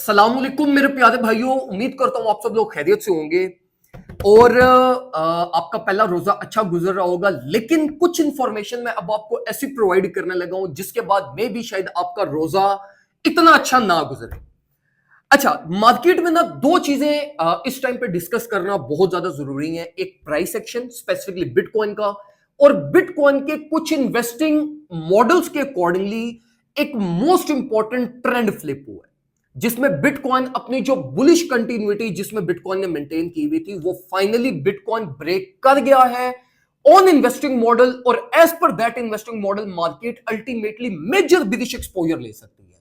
अस्सलामुअलैकुम मेरे प्यारे भाइयों, उम्मीद करता हूं आप सब लोग खैरियत से होंगे और आपका पहला रोजा अच्छा गुजर रहा होगा। लेकिन कुछ इंफॉर्मेशन मैं अब आपको ऐसी प्रोवाइड करने लगा हूं जिसके बाद में भी शायद आपका रोजा इतना अच्छा ना गुजरे। अच्छा, मार्केट में ना दो चीजें इस टाइम पे डिस्कस करना बहुत ज्यादा जरूरी है। एक प्राइस एक्शन स्पेसिफिकली बिटकॉइन का, और बिटकॉइन के कुछ इन्वेस्टिंग मॉडल्स के अकॉर्डिंगली एक मोस्ट इंपॉर्टेंट ट्रेंड फ्लिप हुआ है जिसमें बिटकॉइन अपनी जो बुलिश कंटिन्यूटी जिसमें बिटकॉइन ने मेंटेन की हुई थी वो फाइनली बिटकॉइन ब्रेक कर गया है ऑन इन्वेस्टिंग मॉडल। और एज पर that investing model market ultimately major bullish exposure ले सकती है।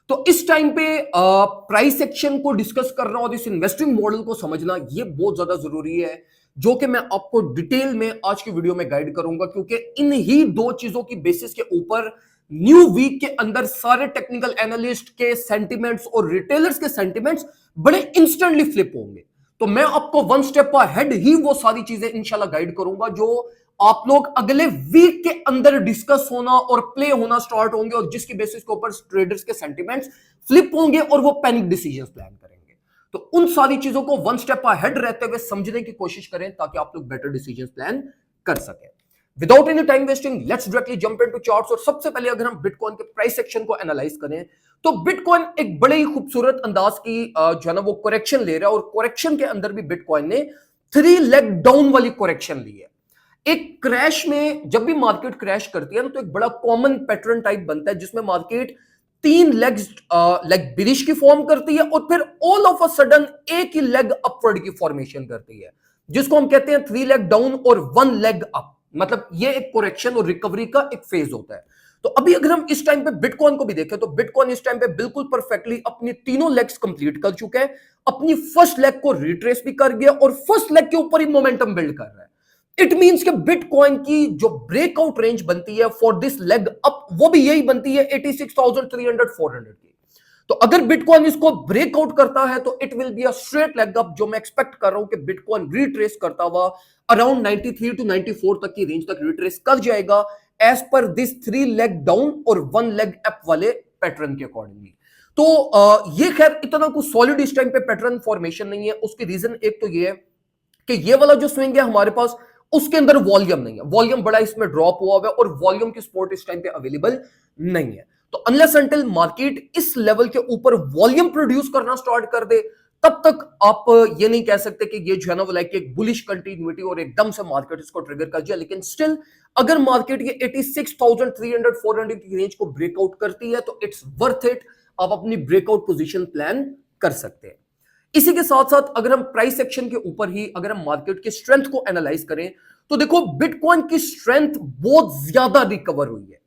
तो इस टाइम पे प्राइस एक्शन को डिस्कस करना और इस इन्वेस्टिंग मॉडल को समझना ये बहुत ज्यादा जरूरी है, जो कि मैं आपको डिटेल में आज की वीडियो में गाइड करूंगा, क्योंकि इन ही दो चीजों की बेसिस के ऊपर न्यू वीक के अंदर सारे टेक्निकल एनालिस्ट के सेंटिमेंट्स और रिटेलर्स के सेंटिमेंट्स बड़े इंस्टेंटली फ्लिप होंगे। तो मैं आपको वन स्टेप अहेड ही वो सारी चीजें इंशाल्लाह गाइड करूंगा जो आप लोग अगले वीक के अंदर डिस्कस होना और प्ले होना स्टार्ट होंगे, और जिसकी बेसिस के ऊपर ट्रेडर्स के सेंटिमेंट्स फ्लिप होंगे और वो पैनिक डिसीजंस प्लान करेंगे। तो उन सारी चीजों को वन स्टेप अहेड रहते हुए समझने की कोशिश करें ताकि आप लोग बेटर डिसीजंस प्लान कर सकें। Without any time wasting let's directly jump into charts. और सबसे पहले अगर हम बिटकॉइन के प्राइस सेक्शन को एनालाइज करें तो बिटकॉइन एक बड़े ही खूबसूरत अंदाज की जो है ना वो करेक्शन ले रहा है, और करेक्शन के अंदर भी बिटकॉइन ने 3 लेग डाउन वाली करेक्शन ली है। एक क्रैश में जब भी मार्केट क्रैश करती है ना तो एक बड़ा कॉमन पैटर्न टाइप बनता है जिसमें मार्केट 3 लेग्स लेग बिलिश की फॉर्म करती है और फिर ऑल ऑफ अ सडन एक ही लेग अपवर्ड की फॉर्मेशन करती है, जिसको हम कहते हैं 3 लेग डाउन और 1 लेग अप। मतलब ये एक करेक्शन और रिकवरी का एक फेज होता है। तो अभी अगर हम इस टाइम पे बिटकॉइन को भी देखें तो बिटकॉइन इस टाइम पे बिल्कुल परफेक्टली अपनी तीनों लेग्स कंप्लीट कर चुके हैं, अपनी फर्स्ट लेग को रिट्रेस भी कर गया और फर्स्ट लेग के ऊपर ही मोमेंटम बिल्ड कर रहा है। इट मींस कि बिटकॉइन की जो ब्रेकआउट रेंज बनती है फॉर दिस लेग अप वो भी यही बनती है 86,300 400 की। तो अगर बिटकॉइन इसको ब्रेकआउट करता है तो it will be a straight leg up, जो मैं एक्सपेक्ट कर रहा हूं कि बिटकॉइन रिट्रेस करता हुआ अराउंड 93 टू 94 तक की रेंज तक रिट्रेस कर जाएगा as per this 3 leg down और 1 लेग अप वाले पैटर्न के अकॉर्डिंगली। तो ये खैर इतना कुछ सॉलिड इस टाइम पे पैटर्न फॉर्मेशन नहीं है। उसकी रीजन एक तो ये है कि ये वाला जो स्विंग है हमारे पास उसके अंदर वॉल्यूम नहीं है, वॉल्यूम बड़ा इसमें ड्रॉप हुआ है और वॉल्यूम की सपोर्ट इस टाइम पे अवेलेबल नहीं है। तो अनलेस अनटिल मार्केट इस लेवल के ऊपर वॉल्यूम प्रोड्यूस करना स्टार्ट कर दे तब तक आप ये नहीं कह सकते कि ये जो है ना वो लाइक एक बुलिश कंटिन्यूटी और एकदम से मार्केट इसको ट्रिगर कर जाए। लेकिन स्टिल अगर मार्केट ये 86,300 400 की रेंज को ब्रेकआउट करती है तो इट्स वर्थ इट, आप अपनी ब्रेकआउट पोजीशन प्लान कर सकते हैं। इसी के साथ साथ अगर हम प्राइस एक्शन के ऊपर ही अगर हम मार्केट की स्ट्रेंथ को एनालाइज करें तो देखो बिटकॉइन की स्ट्रेंथ बहुत ज्यादा रिकवर हुई है।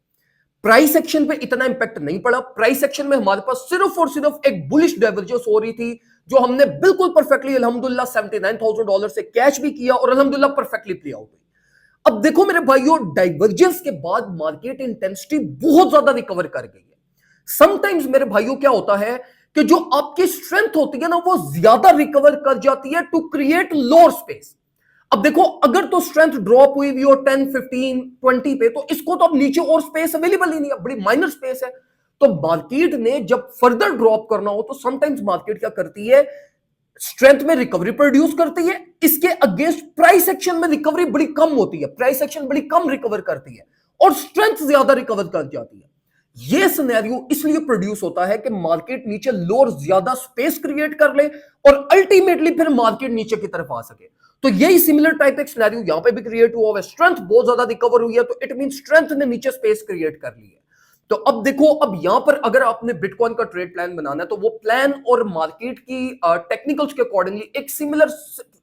प्राइस एक्शन पे इतना इंपैक्ट नहीं पड़ा। प्राइस एक्शन में हमारे पास सिर्फ और सिर्फ एक बुलिश डाइवर्जेंस हो रही थी जो हमने बिल्कुल परफेक्टली अल्हम्दुलिल्लाह $79,000 से कैच भी किया और अल्हम्दुलिल्लाह परफेक्टली प्ले आउट हुई। अब देखो मेरे भाइयों, डाइवर्जेंस के बाद मार्केट इंटेंसिटी बहुत ज्यादा रिकवर कर गई है। समटाइम्स मेरे भाइयों क्या होता है कि जो आपकी स्ट्रेंथ होती है ना वो ज्यादा रिकवर कर जाती है टू क्रिएट लोअर स्पेस। अब देखो अगर तो स्ट्रेंथ ड्रॉप हुई भी हो 10 15 20 पे तो इसको तो अब नीचे और स्पेस अवेलेबल ही नहीं है, बड़ी माइनर स्पेस है। तो मार्केट ने जब फर्दर ड्रॉप करना हो तो समटाइम्स मार्केट क्या करती है, स्ट्रेंथ में रिकवरी प्रोड्यूस करती है, इसके अगेंस्ट प्राइस एक्शन में रिकवरी बड़ी कम होती है, प्राइस एक्शन बड़ी कम रिकवर करती है और स्ट्रेंथ ज्यादा रिकवर कर जाती है। यह सिनेरियो इसलिए प्रोड्यूस होता है कि मार्केट नीचे लोअर ज्यादा स्पेस क्रिएट कर ले और अल्टीमेटली फिर मार्केट नीचे की तरफ आ सके। तो यही सिमिलर टाइप एक सिनेरियो यहां पे भी क्रिएट हुआ है। स्ट्रेंथ बहुत ज्यादा रिकवर हुई है तो इट मीन स्ट्रेंथ ने नीचे स्पेस क्रिएट कर ली है। तो अब देखो, अब यहां पर अगर आपने बिटकॉइन का ट्रेड प्लान बनाना है तो वो प्लान और मार्केट की टेक्निकल्स के अकॉर्डिंगली एक सिमिलर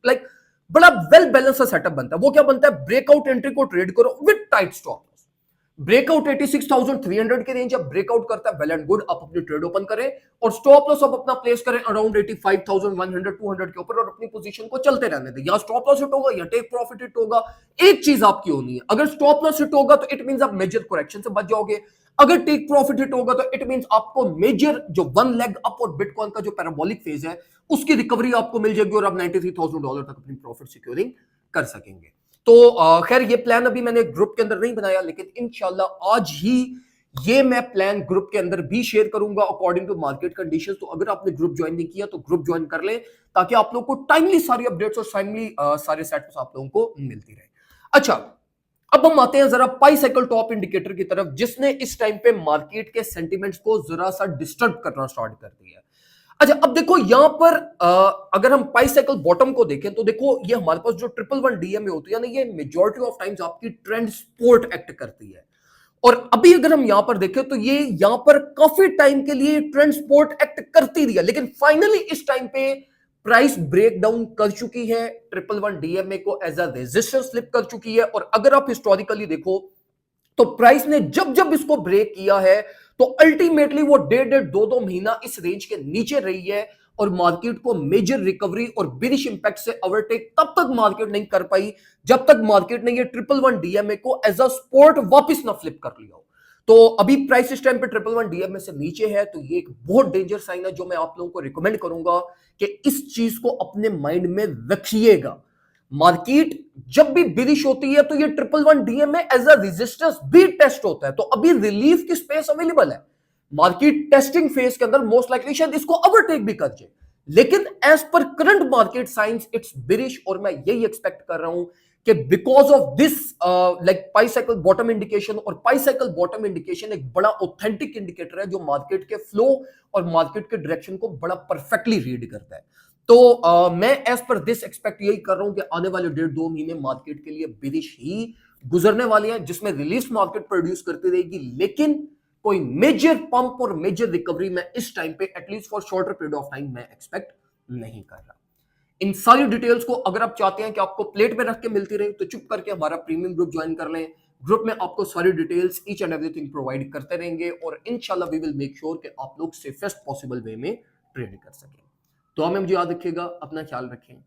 लाइक बड़ा वेल बैलेंस सेटअप बनता है। वो क्या बनता है, ब्रेकआउट एंट्री को ट्रेड करो विद टाइट स्टॉप। ब्रेकआउट 86,300 की रेंज जब ब्रेकआउट करता है वेल एंड गुड, आप अपनी ट्रेड ओपन करें और स्टॉप लॉस आप अपना प्लेस करें अराउंड 85,100 200 के ऊपर और अपनी पोजीशन को चलते रहने दें। या स्टॉप लॉस हिट होगा या टेक प्रॉफिट हिट होगा, एक चीज आपकी होनी है। अगर स्टॉप लॉस हिट होगा तो इट मींस आप मेजर करेक्शन से बच जाओगे, अगर टेक प्रॉफिट हिट होगा तो इट मींस आपको मेजर जो 1 लेग अप और बिटकॉइन का जो पैराबोलिक फेज है उसकी रिकवरी आपको मिल जाएगी और आप $93,000 तक अपनी प्रॉफिट सिक्योरिंग कर सकेंगे। तो खैर ये प्लान अभी मैंने ग्रुप के अंदर नहीं बनाया, लेकिन इंशाल्लाह आज ही ये मैं प्लान ग्रुप के अंदर भी शेयर करूंगा अकॉर्डिंग टू मार्केट कंडीशंस। तो अगर आपने ग्रुप ज्वाइन नहीं किया तो ग्रुप ज्वाइन कर लें, ताकि आप लोगों को टाइमली सारी अपडेट्स और टाइमली सारे सेटअप्स आप लोगों को मिलती रहे। अच्छा, अब हम आते हैं जरा पाई साइकिल टॉप इंडिकेटर की तरफ, जिसने इस टाइम पे मार्केट के सेंटिमेंट्स को जरा सा डिस्टर्ब करना स्टार्ट कर दिया है। अच्छा, अब देखो यहां पर अगर हम पाई साइकिल बॉटम को देखें तो देखो ये हमारे पास जो 111 डीएमए होती है ना, ये मेजॉरिटी ऑफ टाइम्स आपकी ट्रेंड सपोर्ट एक्ट करती है। और अभी अगर हम यहां पर देखें तो ये यहां पर काफी टाइम के लिए ट्रेंड सपोर्ट एक्ट करती रही है, लेकिन फाइनली इस टाइम पे प्राइस ब्रेक डाउन कर चुकी है, 111 डीएमए को एज अ रेजिस्टेंस स्लिप कर चुकी है। और अगर आप हिस्टोरिकली देखो तो प्राइस ने जब जब इसको ब्रेक किया है तो अल्टीमेटली वो 1.5-2 महीना इस रेंज के नीचे रही है, और मार्केट को मेजर रिकवरी और बिरिश इंपैक्ट से ओवरटेक तब तक मार्केट नहीं कर पाई जब तक मार्केट ने ये 111 डीएमए को एज अ सपोर्ट वापस ना फ्लिप कर लिया हो। तो अभी प्राइस इस टाइम पे 111 डीएमए से नीचे है, तो ये एक बहुत डेंजर साइन है जो मैं आप लोगों को रिकमेंड करूंगा कि इस चीज को अपने माइंड में रखिएगा। मार्केट जब भी बिरिश होती है तो ये 111 डीएमए एज अ रेजिस्टेंस भी टेस्ट होता है, तो अभी रिलीफ की स्पेस अवेलेबल है। मार्केट टेस्टिंग फेज के अंदर मोस्ट लाइकली शायद इसको ओवरटेक भी कर जाए, लेकिन as per current market signs it's bearish. और मैं यही एक्सपेक्ट कर रहा हूं कि because of this like pi cycle bottom indication, और पाई साइकिल बॉटम इंडिकेशन एक बड़ा ऑथेंटिक इंडिकेटर है जो मार्केट के फ्लो और मार्केट के डायरेक्शन को बड़ा परफेक्टली रीड करता है। तो मैं एज पर दिस एक्सपेक्ट यही कर रहा हूं कि आने वाले 1.5-2 महीने मार्केट के लिए बिरिश ही गुजरने वाली है, जिसमें रिलीफ मार्केट प्रोड्यूस करती रहेगी, लेकिन कोई मेजर पंप और मेजर रिकवरी मैं इस टाइम पे at least for shorter period of time मैं एक्सपेक्ट नहीं कर रहा। इन सारी डिटेल्स को अगर आप चाहते हैं कि आपको प्लेट में रख के मिलती रहे तो चुप करके हमारा प्रीमियम ग्रुप ज्वाइन कर लें। ग्रुप में आपको सारी details each and everything provide करते रहेंगे, और इंशाल्लाह वी विल मेक श्योर कि आप लोग सेफेस्ट पॉसिबल वे में ट्रेड कर सकें। तो हमें मुझे याद रखिएगा, अपना ख्याल रखें।